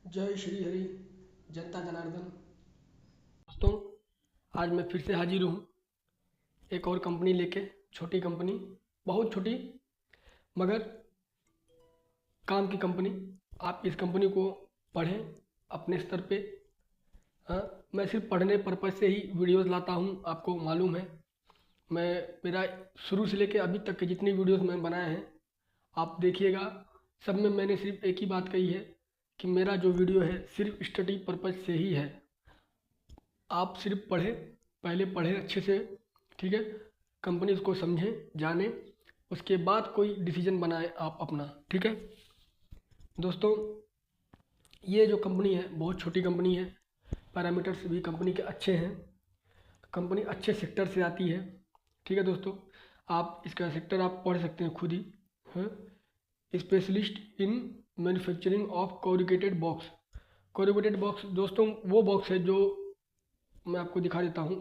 जय श्री हरि जनता जनार्दन। दोस्तों, आज मैं फिर से हाजिर हूँ एक और कंपनी लेके। छोटी कंपनी, बहुत छोटी मगर काम की कंपनी। आप इस कंपनी को पढ़ें अपने स्तर पे। हाँ, मैं सिर्फ पढ़ने पर्पज़ से ही वीडियोस लाता हूँ, आपको मालूम है। मेरा शुरू से लेके अभी तक के जितनी वीडियोस मैं बनाए हैं आप देखिएगा, सब में मैंने सिर्फ एक ही बात कही है कि मेरा जो वीडियो है सिर्फ स्टडी पर्पज़ से ही है। आप सिर्फ पढ़ें, पहले पढ़ें अच्छे से, ठीक है। कंपनीज को समझें, जानें, उसके बाद कोई डिसीजन बनाएं आप अपना, ठीक है। दोस्तों, ये जो कंपनी है बहुत छोटी कंपनी है। पैरामीटर्स भी कंपनी के अच्छे हैं। कंपनी अच्छे सेक्टर से आती है, ठीक है दोस्तों। आप इसका सेक्टर आप पढ़ सकते हैं खुद ही। हाँ, specialist in manufacturing of corrugated box. Corrugated box दोस्तों वो बॉक्स है जो मैं आपको दिखा देता हूँ।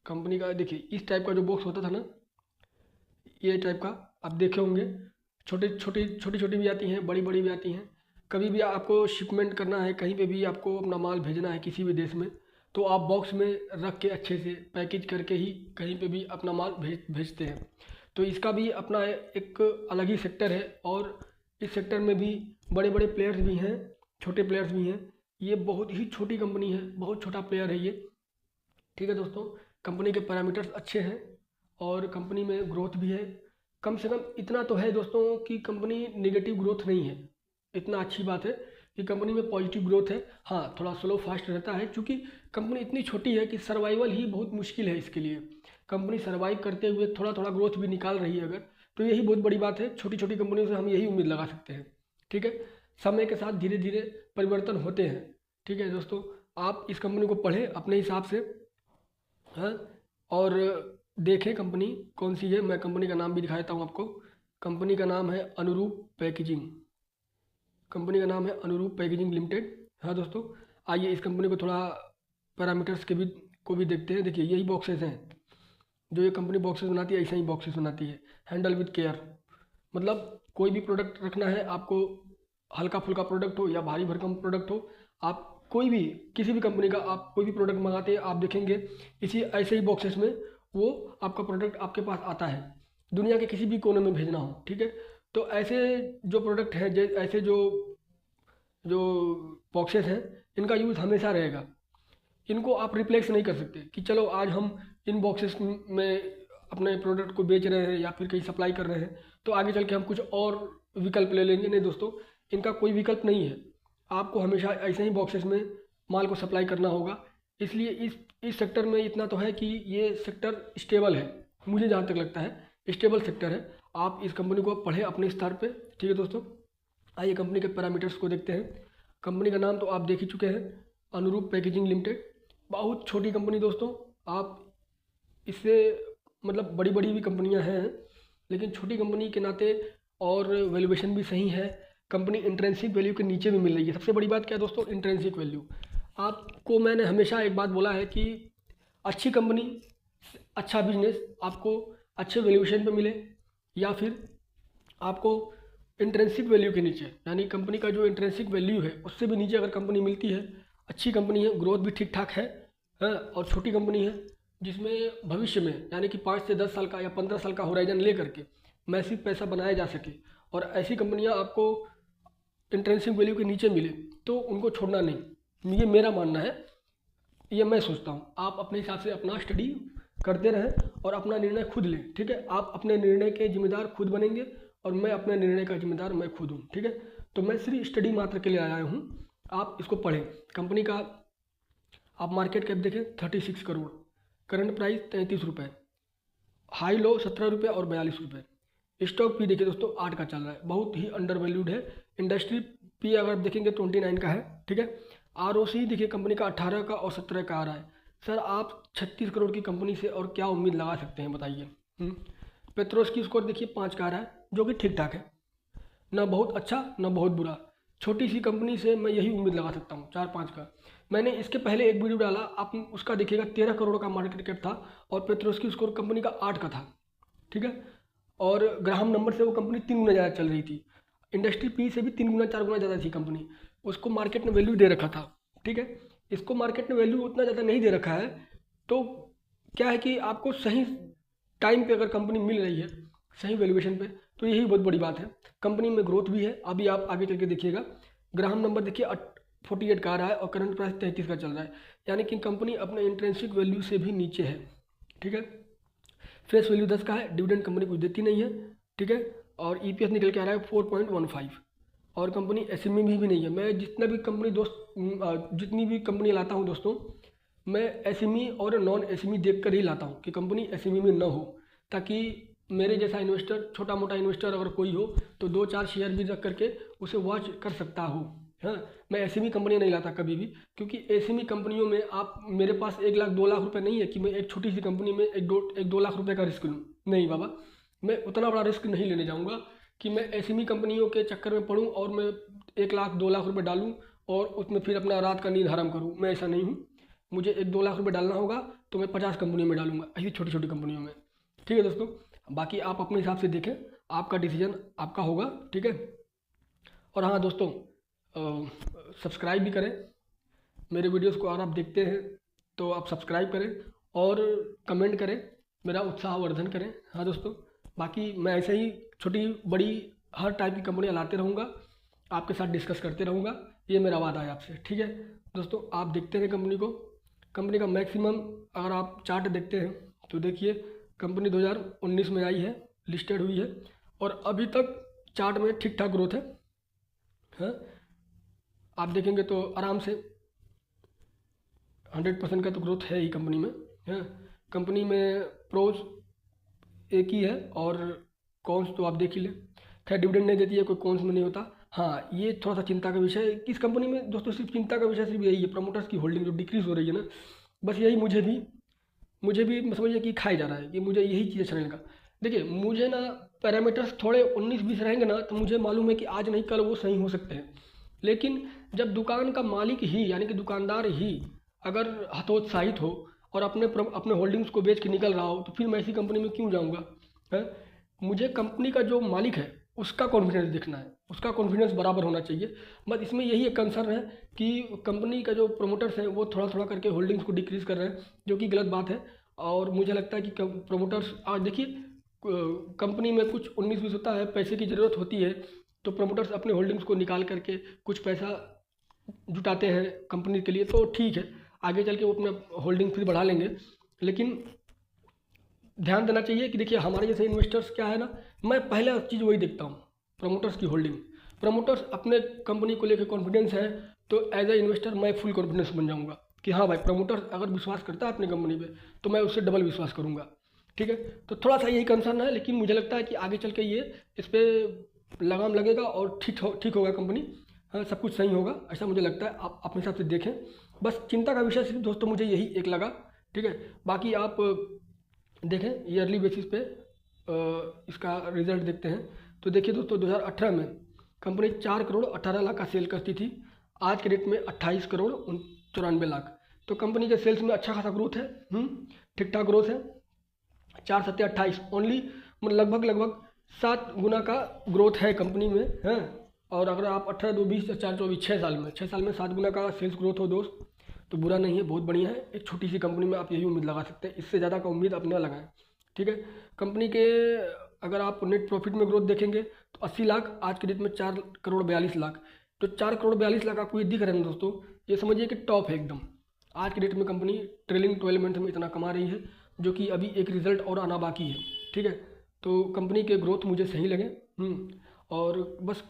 कंपनी का देखिए, इस टाइप का जो बॉक्स होता था ना, ये टाइप का आप देखे होंगे। छोटी भी आती हैं, बड़ी भी आती हैं। कभी भी आपको शिपमेंट करना है, कहीं पे भी आपको अपना माल भेजना है किसी भी देश में, तो आप बॉक्स में रख के अच्छे से पैकेज करके ही कहीं पे भी अपना माल भेजते हैं। तो इसका भी अपना एक अलग ही सेक्टर है, और इस सेक्टर में भी बड़े बड़े प्लेयर्स भी हैं, छोटे प्लेयर्स भी हैं। ये बहुत ही छोटी कंपनी है, बहुत छोटा प्लेयर है ये, ठीक है दोस्तों। कंपनी के पैरामीटर्स अच्छे हैं और कंपनी में ग्रोथ भी है। कम से कम इतना तो है दोस्तों कि कंपनी नेगेटिव ग्रोथ नहीं है। इतना अच्छी बात है कि कंपनी में पॉजिटिव ग्रोथ है। हाँ, थोड़ा स्लो फास्ट रहता है क्योंकि कंपनी इतनी छोटी है कि सर्वाइवल ही बहुत मुश्किल है इसके लिए। कंपनी सर्वाइव करते हुए थोड़ा थोड़ा ग्रोथ भी निकाल रही है अगर, तो यही बहुत बड़ी बात है। छोटी छोटी कंपनियों से हम यही उम्मीद लगा सकते हैं, ठीक है। समय के साथ धीरे धीरे परिवर्तन होते हैं, ठीक है दोस्तों। आप इस कंपनी को पढ़ें अपने हिसाब से, हाँ, और देखें कंपनी कौन सी है। मैं कंपनी का नाम भी दिखा देता हूँ आपको। कंपनी का नाम है अनुरूप पैकेजिंग। कंपनी का नाम है अनुरूप पैकेजिंग लिमिटेड। हाँ दोस्तों, आइए इस कंपनी को थोड़ा पैरामीटर्स के भी देखते हैं। देखिए, यही बॉक्सेस हैं जो ये कंपनी बॉक्सेस बनाती है, ऐसा ही बॉक्सेस बनाती है। हैंडल विद केयर, मतलब कोई भी प्रोडक्ट रखना है आपको, हल्का फुल्का प्रोडक्ट हो या भारी भरकम प्रोडक्ट हो, आप कोई भी किसी भी कंपनी का आप कोई भी प्रोडक्ट मंगाते हैं, आप देखेंगे इसी ऐसे ही बॉक्सेस में वो आपका प्रोडक्ट आपके पास आता है, दुनिया के किसी भी कोने में भेजना हो, ठीक है। तो ऐसे जो प्रोडक्ट हैं, ऐसे जो जो बॉक्सेस हैं, इनका यूज़ हमेशा रहेगा। इनको आप रिप्लेस नहीं कर सकते कि चलो आज हम इन बॉक्सेस में अपने प्रोडक्ट को बेच रहे हैं या फिर कहीं सप्लाई कर रहे हैं तो आगे चल के हम कुछ और विकल्प ले लेंगे। नहीं दोस्तों, इनका कोई विकल्प नहीं है। आपको हमेशा ऐसे ही बॉक्सेस में माल को सप्लाई करना होगा। इसलिए इस सेक्टर में इतना तो है कि ये सेक्टर स्टेबल है, मुझे जहाँ तक लगता है स्टेबल सेक्टर है। आप इस कंपनी को पढ़ें अपने स्तर पे, ठीक है दोस्तों। आइए कंपनी के पैरामीटर्स को देखते हैं। कंपनी का नाम तो आप देख ही चुके हैं, अनुरूप पैकेजिंग लिमिटेड। बहुत छोटी कंपनी दोस्तों। आप इससे मतलब बड़ी भी कंपनियां हैं, लेकिन छोटी कंपनी के नाते और वैल्यूएशन भी सही है। कंपनी इंट्रेंसिक वैल्यू के नीचे भी मिल रही है। सबसे बड़ी बात क्या है दोस्तों, इंट्रेंसिक वैल्यू। आपको मैंने हमेशा एक बात बोला है कि अच्छी कंपनी, अच्छा बिजनेस आपको अच्छे वैल्यूएशन पे मिले, या फिर आपको इंट्रेंसिक वैल्यू के नीचे, यानी कंपनी का जो इंट्रेंसिक वैल्यू है उससे भी नीचे अगर कंपनी मिलती है, अच्छी कंपनी है, ग्रोथ भी ठीक ठाक है, हाँ, और छोटी कंपनी है जिसमें भविष्य में यानी कि 5 से 10 साल का या 15 साल का होराइजन ले करके मैसिव पैसा बनाया जा सके, और ऐसी कंपनियां आपको इंट्रेंसिक वैल्यू के नीचे मिले तो उनको छोड़ना नहीं, ये मेरा मानना है, ये मैं सोचता हूँ। आप अपने हिसाब से अपना स्टडी करते रहें और अपना निर्णय खुद लें, ठीक है। आप अपने निर्णय के जिम्मेदार खुद बनेंगे और मैं अपने निर्णय का जिम्मेदार मैं खुद हूँ, ठीक है। तो मैं सिर्फ स्टडी मात्र के लिए आया हूँ, आप इसको पढ़ें। कंपनी का आप मार्केट कैप देखें 36 करोड़, करंट प्राइस 33 रुपये, हाई लो 17 रुपये और 42 रुपये। स्टॉक पी देखिए दोस्तों 8 का चल रहा है, बहुत ही अंडर वैल्यूड है। इंडस्ट्री पी अगर देखेंगे 29 का है, ठीक है। ROC देखिए कंपनी का 18 का और 17 का आ रहा है। सर आप 36 करोड़ की कंपनी से और क्या उम्मीद लगा सकते हैं बताइए। पेट्रोस की स्कोर देखिए 5 का आ रहा है, जो कि ठीक ठाक है, ना बहुत अच्छा ना बहुत बुरा। छोटी सी कंपनी से मैं यही उम्मीद लगा सकता हूँ 4-5 का। मैंने इसके पहले एक वीडियो डाला, आप उसका देखिएगा 13 करोड़ का मार्केट कैप था और पेट्रोस की स्कोर कंपनी का 8 का था, ठीक है। और ग्राहम नंबर से वो कंपनी 3 गुना ज़्यादा चल रही थी। इंडस्ट्री पी से भी 3 गुना 4 गुना ज़्यादा थी कंपनी, उसको मार्केट ने वैल्यू दे रखा था, ठीक है। इसको मार्केट ने वैल्यू उतना ज़्यादा नहीं दे रखा है, तो क्या है कि आपको सही टाइम पे अगर कंपनी मिल रही है सही वैल्यूएशन पे, तो यही बहुत बड़ी बात है। कंपनी में ग्रोथ भी है, अभी आप आगे चल के देखिएगा। ग्राहम नंबर देखिए 48 का आ रहा है और करंट प्राइस 33 का चल रहा है, यानी कि कंपनी अपने इंट्रिंसिक वैल्यू से भी नीचे है, ठीक है। फेस वैल्यू 10 का है, डिविडेंड कंपनी कुछ देती नहीं है, ठीक है। और ईपीएस निकल के आ रहा है 4.15, और कंपनी एसएमई भी नहीं है। मैं जितना भी कंपनी जितनी भी कंपनी लाता हूँ दोस्तों, मैं एसएमई और नॉन एसएमई देख कर ही लाता हूँ कि कंपनी एसएमई में ना हो, ताकि मेरे जैसा इन्वेस्टर, छोटा मोटा इन्वेस्टर अगर कोई हो तो 2-4 शेयर भी रख करके उसे वॉच कर सकता हो। हाँ, मैं एसएमई कंपनी नहीं लाता कभी भी, क्योंकि एसएमई कंपनियों में आप, मेरे पास 1 लाख 2 लाख रुपए नहीं है कि मैं एक छोटी सी कंपनी में 1-2 लाख रुपए का रिस्क लूँ। नहीं बाबा, मैं उतना बड़ा रिस्क नहीं लेने जाऊँगा कि मैं एसएमई कंपनियों के चक्कर में पड़ूँ और मैं 1 लाख 2 लाख रुपए डालूँ और उसमें फिर अपना रात का नींद हराम करूँ। मैं ऐसा नहीं हूँ। मुझे 1-2 लाख रुपए डालना होगा तो मैं 50 कंपनियों में डालूंगा, ऐसी छोटी छोटी कंपनियों में, ठीक है दोस्तों। बाकी आप अपने हिसाब से देखें, आपका डिसीजन आपका होगा, ठीक है। और हाँ दोस्तों, सब्सक्राइब भी करें मेरे वीडियोस को, अगर आप देखते हैं तो आप सब्सक्राइब करें और कमेंट करें, मेरा उत्साहवर्धन करें। हाँ दोस्तों, बाकी मैं ऐसे ही छोटी बड़ी हर टाइप की कंपनियाँ लाते रहूँगा, आपके साथ डिस्कस करते रहूँगा, ये मेरा वादा है आपसे, ठीक है दोस्तों। आप देखते हैं कंपनी को, कंपनी का मैक्सिमम अगर आप चार्ट देखते हैं तो देखिए कंपनी 2019 में आई है, लिस्टेड हुई है, और अभी तक चार्ट में ठीक ठाक ग्रोथ है। हाँ, आप देखेंगे तो आराम से 100% का तो ग्रोथ है ही कंपनी में। हाँ, कंपनी में प्रोज एक ही है और कॉन्स तो आप देख ही लें। खैर डिविडेंड नहीं देती है, कोई कॉन्स में नहीं होता। हाँ, ये थोड़ा सा चिंता का विषय है इस कंपनी में दोस्तों, सिर्फ चिंता का विषय सिर्फ यही है, प्रमोटर्स की होल्डिंग जो डिक्रीज हो रही है ना, बस यही मुझे भी समझिए कि खाया जा रहा है, कि मुझे यही चीज़ अच्छा नहीं लगा। देखिए मुझे ना पैरामीटर्स थोड़े 19-20 रहेंगे ना, तो मुझे मालूम है कि आज नहीं कल वो सही हो सकते हैं, लेकिन जब दुकान का मालिक ही यानी कि दुकानदार ही अगर हतोत्साहित हो और अपने होल्डिंग्स को बेच के निकल रहा हो, तो फिर मैं ऐसी कंपनी में क्यों जाऊँगा। है, मुझे कंपनी का जो मालिक है उसका कॉन्फिडेंस देखना है, उसका कॉन्फिडेंस बराबर होना चाहिए। बस इसमें यही एक कंसर्न है कि कंपनी का जो प्रमोटर्स हैं वो थोड़ा थोड़ा करके होल्डिंग्स को डिक्रीज़ कर रहे हैं, जो कि गलत बात है। और मुझे लगता है कि प्रमोटर्स, आज देखिए कंपनी में कुछ 19-20 होता है, पैसे की ज़रूरत होती है, तो प्रमोटर्स अपने होल्डिंग्स को निकाल करके कुछ पैसा जुटाते हैं कंपनी के लिए, तो ठीक है, आगे चल के वो अपना होल्डिंग फिर बढ़ा लेंगे। लेकिन ध्यान देना चाहिए कि देखिए हमारे जैसे इन्वेस्टर्स क्या है ना, मैं पहला चीज़ वही देखता हूँ, प्रमोटर्स की होल्डिंग। प्रमोटर्स अपने कंपनी को लेकर कॉन्फिडेंस है, तो एज ए इन्वेस्टर मैं फुल कॉन्फिडेंस बन जाऊँगा कि हाँ भाई, प्रमोटर अगर विश्वास करता है अपनी कंपनी पे तो मैं उससे डबल विश्वास करूँगा, ठीक है। तो थोड़ा सा यही कंसर्न है, लेकिन मुझे लगता है कि आगे चल के ये इस पर लगाम लगेगा और ठीक होगा कंपनी। हाँ, सब कुछ सही होगा, ऐसा मुझे लगता है। आप अपने हिसाब से देखें, बस चिंता का विषय सिर्फ दोस्तों मुझे यही एक लगा, ठीक है। बाकी आप देखें ईयरली बेसिस पे इसका रिजल्ट देखते हैं, तो देखिए दोस्तों 2018 में कंपनी 4 करोड़ 18 लाख का सेल करती थी, आज के डेट में 28 करोड़ 94 लाख। तो कंपनी के सेल्स में अच्छा खासा ग्रोथ है, ठीक ठाक ग्रोथ है। 4×7 28 ओनली, लगभग 7 गुना का ग्रोथ है कंपनी में, है। और अगर आप 18-2-20 4-24 6 साल में 7 गुना का सेल्स ग्रोथ हो दोस्त, तो बुरा नहीं है, बहुत बढ़िया है। एक छोटी सी कंपनी में आप यही उम्मीद लगा सकते हैं, इससे ज़्यादा का उम्मीद आप न लगाएं, ठीक है। कंपनी के अगर आप नेट प्रॉफिट में ग्रोथ देखेंगे तो 80 लाख, आज के डेट में 4 करोड़ 42 लाख। तो 4 करोड़ 42 लाख आपको ये दिख रहा है ना दोस्तों, ये समझिए कि टॉप है एकदम। आज के डेट में कंपनी ट्रेलिंग 12 मंथ में इतना कमा रही है, जो कि अभी एक रिजल्ट और आना बाकी है, ठीक है। तो कंपनी के ग्रोथ मुझे सही लगे। और बस,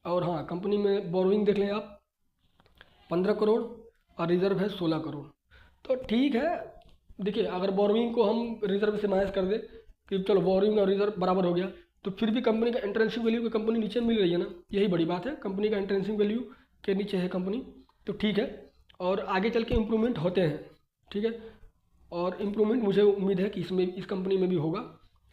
और हाँ, कंपनी में बोरोइंग देख लें आप 15 करोड़ और रिज़र्व है 16 करोड़। तो ठीक है, देखिए अगर बोरोइंग को हम रिज़र्व से माइनस कर दें कि चलो बोरोइंग और रिज़र्व बराबर हो गया, तो फिर भी कंपनी का इंट्रिंसिक वैल्यू की कंपनी नीचे मिल रही है ना, यही बड़ी बात है। कंपनी का इंट्रिंसिक वैल्यू के नीचे है कंपनी, तो ठीक है। और आगे चल के इम्प्रूवमेंट होते हैं, ठीक है। और इम्प्रूवमेंट मुझे उम्मीद है कि इस कंपनी में भी होगा।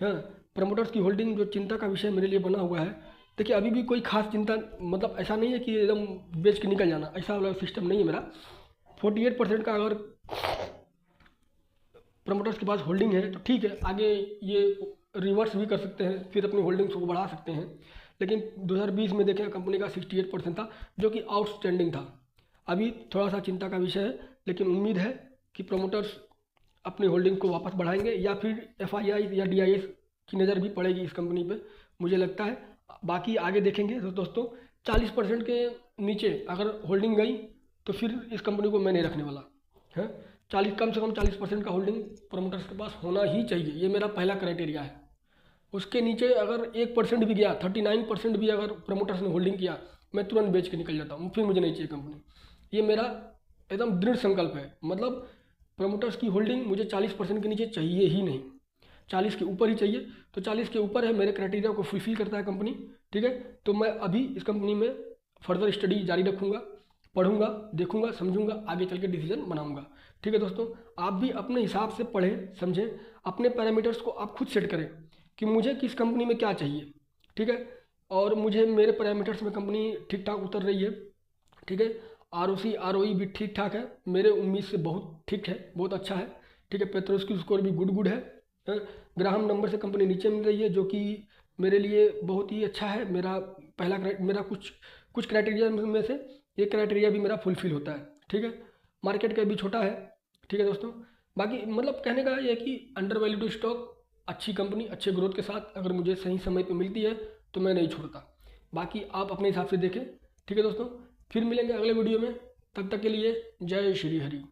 हाँ, प्रमोटर्स की होल्डिंग जो चिंता का विषय मेरे लिए बना हुआ है, देखिए अभी भी कोई खास चिंता, मतलब ऐसा नहीं है कि एकदम बेच के निकल जाना, ऐसा वाला सिस्टम नहीं है मेरा। 48% का अगर प्रमोटर्स के पास होल्डिंग है तो ठीक है, आगे ये रिवर्स भी कर सकते हैं, फिर अपनी होल्डिंग्स को बढ़ा सकते हैं। लेकिन 2020 में देखें कंपनी का 68% था, जो कि आउटस्टैंडिंग था। अभी थोड़ा सा चिंता का विषय है, लेकिन उम्मीद है कि प्रोमोटर्स अपनी होल्डिंग को वापस बढ़ाएंगे या फिर FII या DIS की नज़र भी पड़ेगी इस कंपनी पे, मुझे लगता है। बाकी आगे देखेंगे। तो दोस्तों 40% के नीचे अगर होल्डिंग गई तो फिर इस कंपनी को मैं नहीं रखने वाला है। 40 कम से कम 40% का होल्डिंग प्रोमोटर्स के पास होना ही चाहिए, ये मेरा पहला क्राइटेरिया है। उसके नीचे अगर 1% भी गया, 39% भी अगर प्रमोटर्स ने होल्डिंग किया, मैं तुरंत बेच के निकल जाता हूँ, फिर मुझे नहीं चाहिए कंपनी। ये मेरा एकदम दृढ़ संकल्प है। मतलब प्रमोटर्स की होल्डिंग मुझे 40% के नीचे चाहिए ही नहीं, 40 के ऊपर ही चाहिए। तो 40 के ऊपर है, मेरे क्राइटेरिया को फुलफिल करता है कंपनी, ठीक है। तो मैं अभी इस कंपनी में फर्दर स्टडी जारी रखूँगा, पढ़ूंगा, देखूंगा, समझूंगा, आगे चल के डिसीजन बनाऊंगा, ठीक है दोस्तों। आप भी अपने हिसाब से पढ़ें, समझें, अपने पैरामीटर्स को आप खुद सेट करें कि मुझे किस कंपनी में क्या चाहिए, ठीक है। और मुझे मेरे पैरामीटर्स में कंपनी ठीक ठाक उतर रही है, ठीक है। ROC ROE भी ठीक ठाक है, मेरे उम्मीद से बहुत ठीक है, बहुत अच्छा है, ठीक है। पेट्रोस की स्कोर भी गुड है। ग्राहम नंबर से कंपनी नीचे मिल रही है, जो कि मेरे लिए बहुत ही अच्छा है। मेरा कुछ क्राइटेरिया में से ये क्राइटेरिया भी मेरा फुलफिल होता है, ठीक है। मार्केट का भी छोटा है, ठीक है दोस्तों। बाकी मतलब कहने का ये है कि अंडर वैल्यूड स्टॉक, अच्छी कंपनी अच्छे ग्रोथ के साथ अगर मुझे सही समय पे मिलती है तो मैं नहीं छोड़ता। बाकी आप अपने हिसाब से देखें, ठीक है दोस्तों। फिर मिलेंगे अगले वीडियो में, तब तक के लिए जय श्री हरि।